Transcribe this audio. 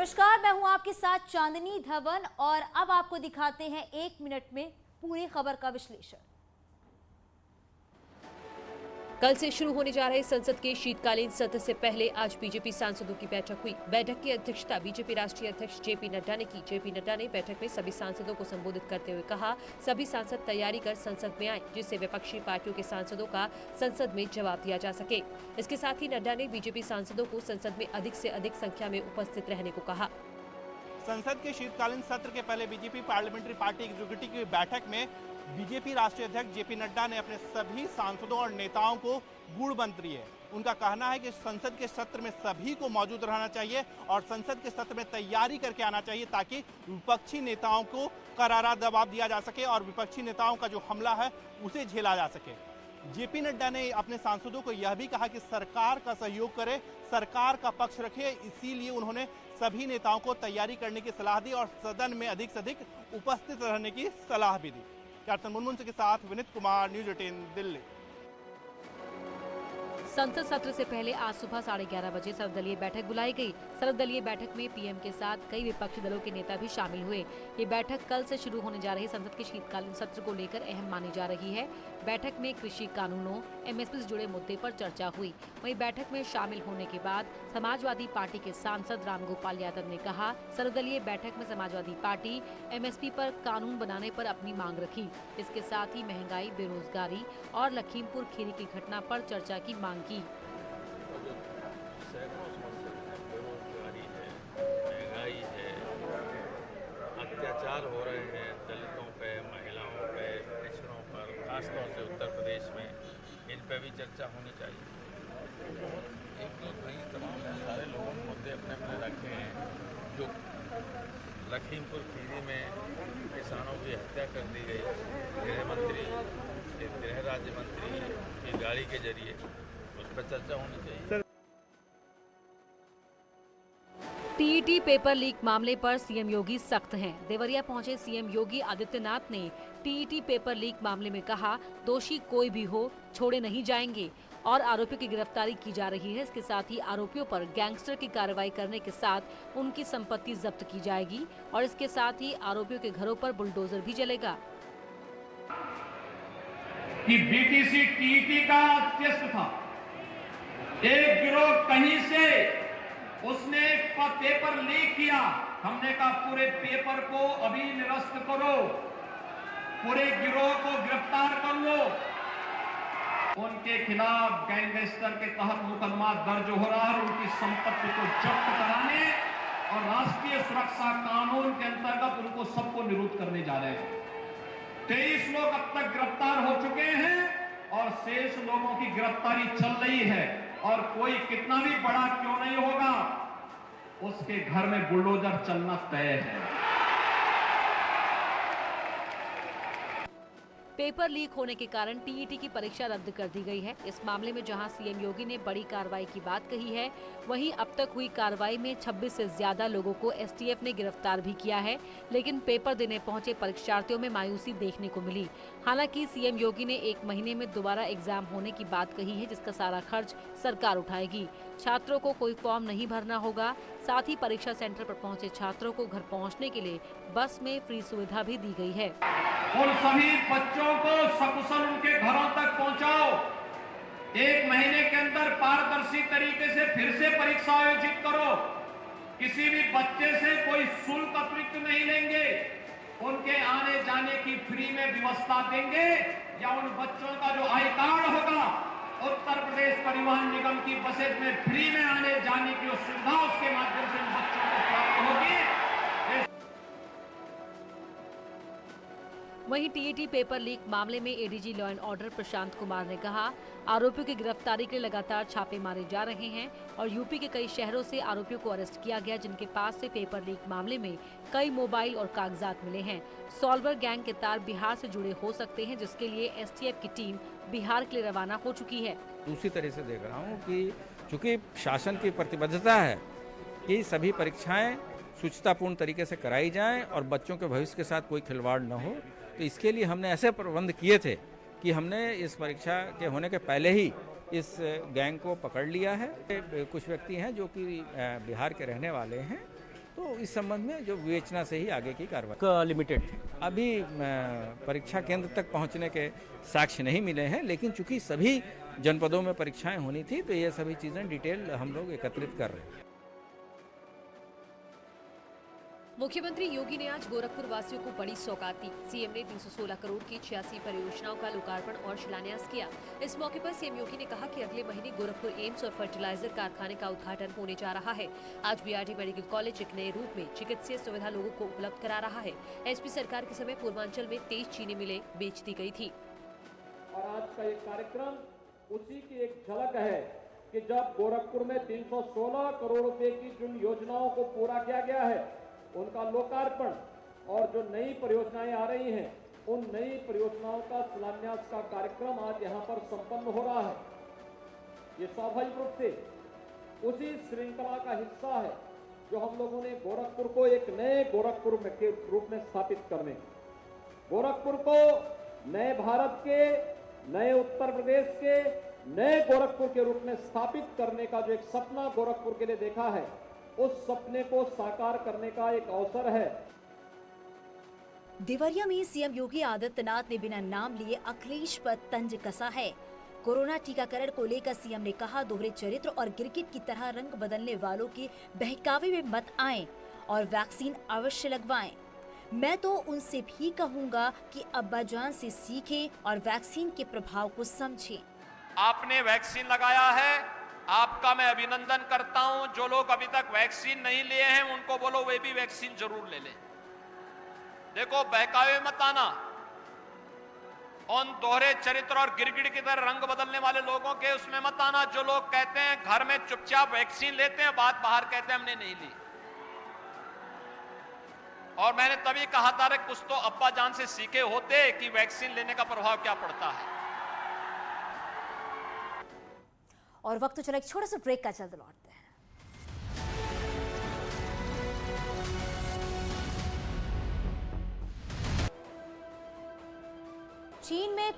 नमस्कार, मैं हूं आपके साथ चांदनी धवन और अब आपको दिखाते हैं 1 मिनट में पूरी खबर का विश्लेषण। कल से शुरू होने जा रहे संसद के शीतकालीन सत्र से पहले आज बीजेपी सांसदों की बैठक हुई। बैठक की अध्यक्षता बीजेपी राष्ट्रीय अध्यक्ष जेपी नड्डा ने की। जेपी नड्डा ने बैठक में सभी सांसदों को संबोधित करते हुए कहा, सभी सांसद तैयारी कर संसद में आए, जिससे विपक्षी पार्टियों के सांसदों का संसद में जवाब दिया जा सके। इसके साथ ही नड्डा ने बीजेपी सांसदों को संसद में अधिक से अधिक संख्या में उपस्थित रहने को कहा। संसद के शीतकालीन सत्र के पहले बीजेपी पार्लियामेंट्री पार्टी एग्जीक्यूटिव की बैठक में बीजेपी राष्ट्रीय अध्यक्ष जेपी नड्डा ने अपने सभी सांसदों और नेताओं को गुणवंत दी है। उनका कहना है कि संसद के सत्र में सभी को मौजूद रहना चाहिए और संसद के सत्र में तैयारी करके आना चाहिए ताकि विपक्षी नेताओं को करारा दबाव दिया जा सके और विपक्षी नेताओं का जो हमला है उसे झेला जा सके। जेपी नड्डा ने अपने सांसदों को यह भी कहा कि सरकार का सहयोग करे, सरकार का पक्ष रखे। इसीलिए उन्होंने सभी नेताओं को तैयारी करने की सलाह दी और सदन में अधिक से अधिक उपस्थित रहने की सलाह भी दी। कैप्टन मुनमुन के साथ विनीत कुमार, न्यूज़ 18 दिल्ली। संसद सत्र से पहले आज सुबह 11:30 बजे सर्वदलीय बैठक बुलाई गई। सर्वदलीय बैठक में पीएम के साथ कई विपक्षी दलों के नेता भी शामिल हुए। ये बैठक कल से शुरू होने जा रही संसद के शीतकालीन सत्र को लेकर अहम मानी जा रही है। बैठक में कृषि कानूनों, एमएसपी से जुड़े मुद्दे पर चर्चा हुई। वहीं बैठक में शामिल होने के बाद समाजवादी पार्टी के सांसद रामगोपाल यादव ने कहा, सर्वदलीय बैठक में समाजवादी पार्टी एमएसपी पर कानून बनाने पर अपनी मांग रखी। इसके साथ ही महंगाई, बेरोजगारी और लखीमपुर खीरी की घटना पर चर्चा की मांग की। सैकड़ों समस्याएं, बेरोजगारी है, महंगाई है, अत्याचार हो रहे हैं दलितों पे, महिलाओं पे, पिछड़ों पर, खासतौर से उत्तर प्रदेश में, इन पे भी चर्चा होनी चाहिए। एक तो नहीं, तमाम सारे लोगों ने मुद्दे अपने अपने रखे हैं। जो लखीमपुर खीरी में किसानों की हत्या कर दी गई, गृह मंत्री, गृह राज्य मंत्री की गाड़ी के जरिए, उस पर चर्चा होनी चाहिए। टीईटी पेपर लीक मामले पर सीएम योगी सख्त हैं। देवरिया पहुंचे सीएम योगी आदित्यनाथ ने टीईटी पेपर लीक मामले में कहा, दोषी कोई भी हो छोड़े नहीं जाएंगे और आरोपियों की गिरफ्तारी की जा रही है। इसके साथ ही आरोपियों पर गैंगस्टर की कार्रवाई करने के साथ उनकी संपत्ति जब्त की जाएगी और इसके साथ ही आरोपियों के घरों पर बुलडोजर भी चलेगा। कि बीटीसी टीईटी का टेस्ट था, एक गिरोह कहीं से उसने पेपर लीक किया। हमने कहा पूरे पेपर को अभी निरस्त करो, पूरे गिरोह को गिरफ्तार कर लो। उनके खिलाफ गैंगस्टर के तहत मुकदमा दर्ज हो रहा है। उनकी संपत्ति को जब्त कराने और राष्ट्रीय सुरक्षा कानून के अंतर्गत उनको सबको निरुद्ध करने जा रहे हैं। 23 लोग अब तक गिरफ्तार हो चुके हैं और शेष लोगों की गिरफ्तारी चल रही है और कोई कितना भी बड़ा क्यों नहीं होगा, उसके घर में बुलडोजर चलना तय है। पेपर लीक होने के कारण टीईटी की परीक्षा रद्द कर दी गई है। इस मामले में जहां सीएम योगी ने बड़ी कार्रवाई की बात कही है, वहीं अब तक हुई कार्रवाई में 26 से ज्यादा लोगों को एसटीएफ ने गिरफ्तार भी किया है। लेकिन पेपर देने पहुंचे परीक्षार्थियों में मायूसी देखने को मिली। हालांकि सीएम योगी ने 1 महीने में दोबारा एग्जाम होने की बात कही है, जिसका सारा खर्च सरकार उठाएगी। छात्रों को कोई फॉर्म नहीं भरना होगा। साथ ही परीक्षा सेंटर पर पहुंचे छात्रों को घर पहुंचने के लिए बस में फ्री सुविधा भी दी गई है। उन सभी बच्चों को सकुशल उनके घरों तक पहुंचाओ। 1 महीने के अंदर पारदर्शी तरीके से फिर से परीक्षा आयोजित करो। किसी भी बच्चे से कोई शुल्क अतिरिक्त नहीं लेंगे। उनके आने जाने की फ्री में व्यवस्था देंगे या उन बच्चों का जो आई कार्ड होगा, उत्तर प्रदेश परिवहन निगम की बसेज में फ्री में आने जाने की सुविधा उसके माध्यम से बच्चों को प्राप्त होगी। वहीं टीईटी पेपर लीक मामले में ADG law and order Prashant Kumar ने कहा, आरोपियों की गिरफ्तारी के लिए लगातार छापे मारे जा रहे हैं और यूपी के कई शहरों से आरोपियों को अरेस्ट किया गया, जिनके पास से पेपर लीक मामले में कई मोबाइल और कागजात मिले हैं। सॉल्वर गैंग के तार बिहार से जुड़े हो सकते हैं, जिसके लिए एसटीएफ की टीम बिहार के लिए रवाना हो चुकी है। दूसरी तरह से देख रहा हूँ कि चूंकि शासन की प्रतिबद्धता है कि सभी परीक्षाएं शुचितापूर्ण तरीके से कराई जाएं और बच्चों के भविष्य के साथ कोई खिलवाड़ न हो, तो इसके लिए हमने ऐसे प्रबंध किए थे कि हमने इस परीक्षा के होने के पहले ही इस गैंग को पकड़ लिया है। कुछ व्यक्ति हैं जो कि बिहार के रहने वाले हैं तो इस संबंध में जो विवेचना से ही आगे की कार्रवाई। लिमिटेड अभी परीक्षा केंद्र तक पहुंचने के साक्ष्य नहीं मिले हैं, लेकिन चूंकि सभी जनपदों में परीक्षाएं होनी थी तो ये सभी चीजें डिटेल हम लोग एकत्रित कर रहे हैं। मुख्यमंत्री योगी ने आज गोरखपुर वासियों को बड़ी सौगात दी। सीएम ने 316 करोड़ की 86 परियोजनाओं का लोकार्पण और शिलान्यास किया। इस मौके पर सीएम योगी ने कहा कि अगले महीने गोरखपुर एम्स और फर्टिलाइजर कारखाने का उद्घाटन होने जा रहा है। आज बीआरडी मेडिकल कॉलेज एक नए रूप में चिकित्सीय सुविधा लोगों को उपलब्ध करा रहा है। एसपी सरकार के समय पूर्वांचल में 23 चीनी मिलें बेच दी गई थी। और आज का ये कार्यक्रम उसी की एक झलक है कि जब गोरखपुर में 316 करोड़ रुपए की जिन योजनाओं को पूरा किया गया है, उनका लोकार्पण और जो नई परियोजनाएं आ रही हैं, उन नई परियोजनाओं का शिलान्यास का कार्यक्रम आज यहाँ पर संपन्न हो रहा है। ये स्वाभाविक रूप से उसी श्रृंखला का हिस्सा है जो हम लोगों ने गोरखपुर को एक नए गोरखपुर के रूप में स्थापित करने, गोरखपुर को नए भारत के, नए उत्तर प्रदेश के, नए गोरखपुर के रूप में स्थापित करने का जो एक सपना गोरखपुर के लिए देखा है, उस सपने को साकार करने का एक अवसर है। देवरिया में सीएम योगी आदित्यनाथ ने बिना नाम लिए अखिलेश पर तंज कसा है। कोरोना टीकाकरण को लेकर सीएम ने कहा, दोहरे चरित्र और गिरगिट की तरह रंग बदलने वालों के बहकावे में मत आएं और वैक्सीन अवश्य लगवाएं। मैं तो उनसे भी कहूंगा कि अब्बाजान से सीखें और वैक्सीन के प्रभाव को समझें। आपने वैक्सीन लगाया है, आपका मैं अभिनंदन करता हूं। जो लोग अभी तक वैक्सीन नहीं लिए हैं उनको बोलो वे भी वैक्सीन जरूर ले लें। देखो, बहकावे मत आना, उन दोहरे चरित्र और गिरगिट की तरह रंग बदलने वाले लोगों के उसमें मत आना। जो लोग कहते हैं घर में चुपचाप वैक्सीन लेते हैं, बात बाहर कहते हैं हमने नहीं ली। और मैंने तभी कहा था रे कुछ तो अब्बा जान से सीखे होते कि वैक्सीन लेने का प्रभाव क्या पड़ता है। और वक्त तो चला एक छोटे से ब्रेक का, जल्द लौटते हैं। चीन में